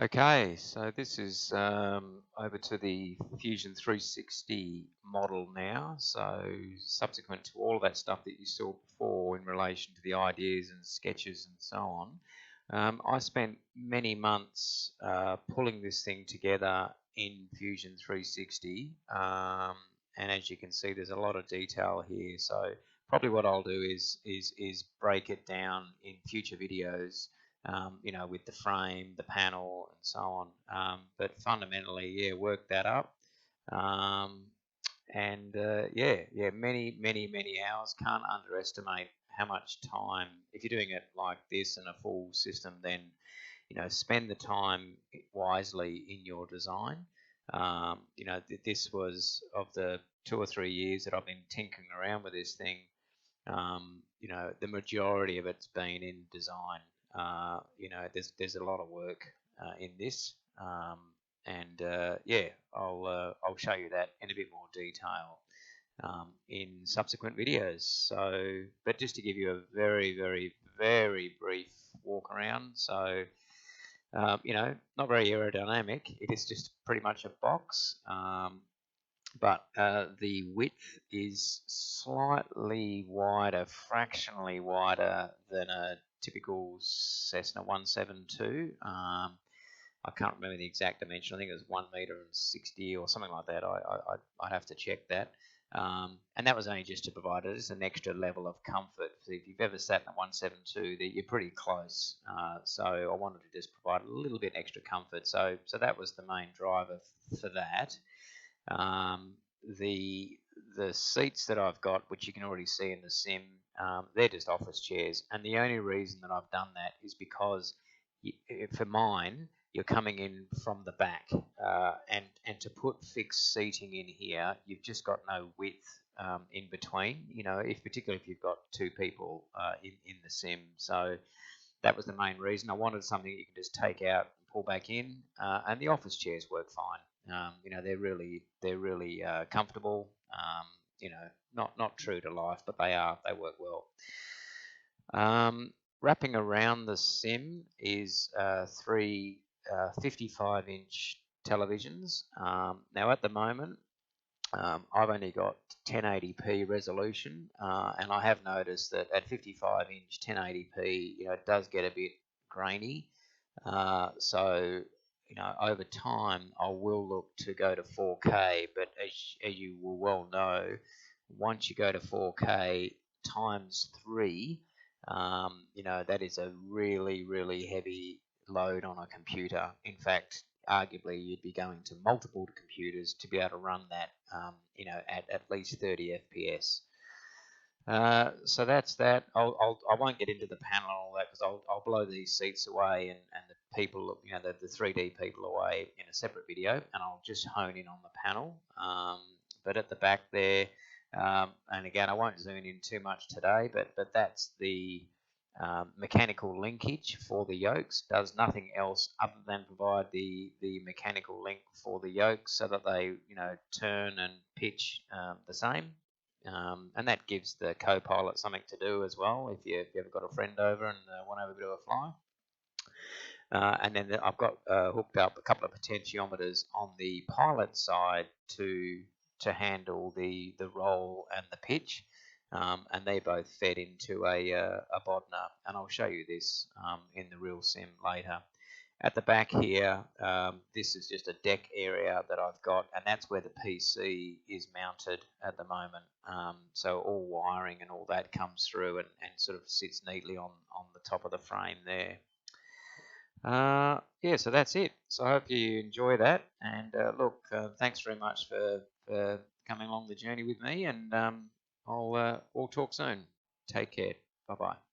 Okay, so this is over to the Fusion360 model now. So subsequent to all of that stuff that you saw before in relation to the ideas and sketches and so on, I spent many months pulling this thing together in Fusion360. And as you can see, there's a lot of detail here. So probably what I'll do is break it down in future videos, with the frame, the panel, and so on. But fundamentally, yeah, work that up. Um, many hours. Can't underestimate how much time. If you're doing it like this in a full system, then spend the time wisely in your design. This was of the 2 or 3 years that I've been tinkering around with this thing. The majority of it's been in design. There's a lot of work in this, I'll show you that in a bit more detail in subsequent videos. So, but just to give you a very, very, very brief walk around. So, not very aerodynamic. It is just pretty much a box. But the width is slightly wider, fractionally wider than a typical Cessna 172. I can't remember the exact dimension. I think it was 1 meter and 60 or something like that. I'd have to check that. And that was only just to provide it as an extra level of comfort. So if you've ever sat in a 172, you're pretty close. So I wanted to just provide a little bit extra comfort. So that was the main driver for that. The seats that I've got, which you can already see in the sim, they're just office chairs. And the only reason that I've done that is because for mine, you're coming in from the back, and to put fixed seating in here, you've just got no width in between. Particularly if you've got two people in the sim. So that was the main reason. I wanted something you can just take out and pull back in, and the office chairs work fine. They're really comfortable. Not true to life, but they work well. Wrapping around the sim is three 55-inch televisions. Now at the moment, I've only got 1080p resolution, and I have noticed that at 55-inch 1080p, it does get a bit grainy. So over time, I will look to go to 4K, but as you will well know, once you go to 4K times 3, that is a really, really heavy load on a computer. In fact, arguably, you'd be going to multiple computers to be able to run that, at least 30 FPS. So that's that. I won't get into the panel and all that because I'll blow these seats away and the people, the 3D people away in a separate video, and I'll just hone in on the panel. But at the back there, and again, I won't zoom in too much today, but that's the mechanical linkage for the yokes. Does nothing else other than provide the mechanical link for the yokes so that they turn and pitch the same. And that gives the co-pilot something to do as well if you've ever got a friend over and want to have a bit of a fly. And then I've got hooked up a couple of potentiometers on the pilot side to handle the roll and the pitch, and they both fed into a Bodner, and I'll show you this in the real sim later. At the back here, this is just a deck area that I've got, and that's where the PC is mounted at the moment. So all wiring and all that comes through and sort of sits neatly on the top of the frame there. So that's it. So I hope you enjoy that. And look, thanks very much for coming along the journey with me, and we'll talk soon. Take care. Bye-bye.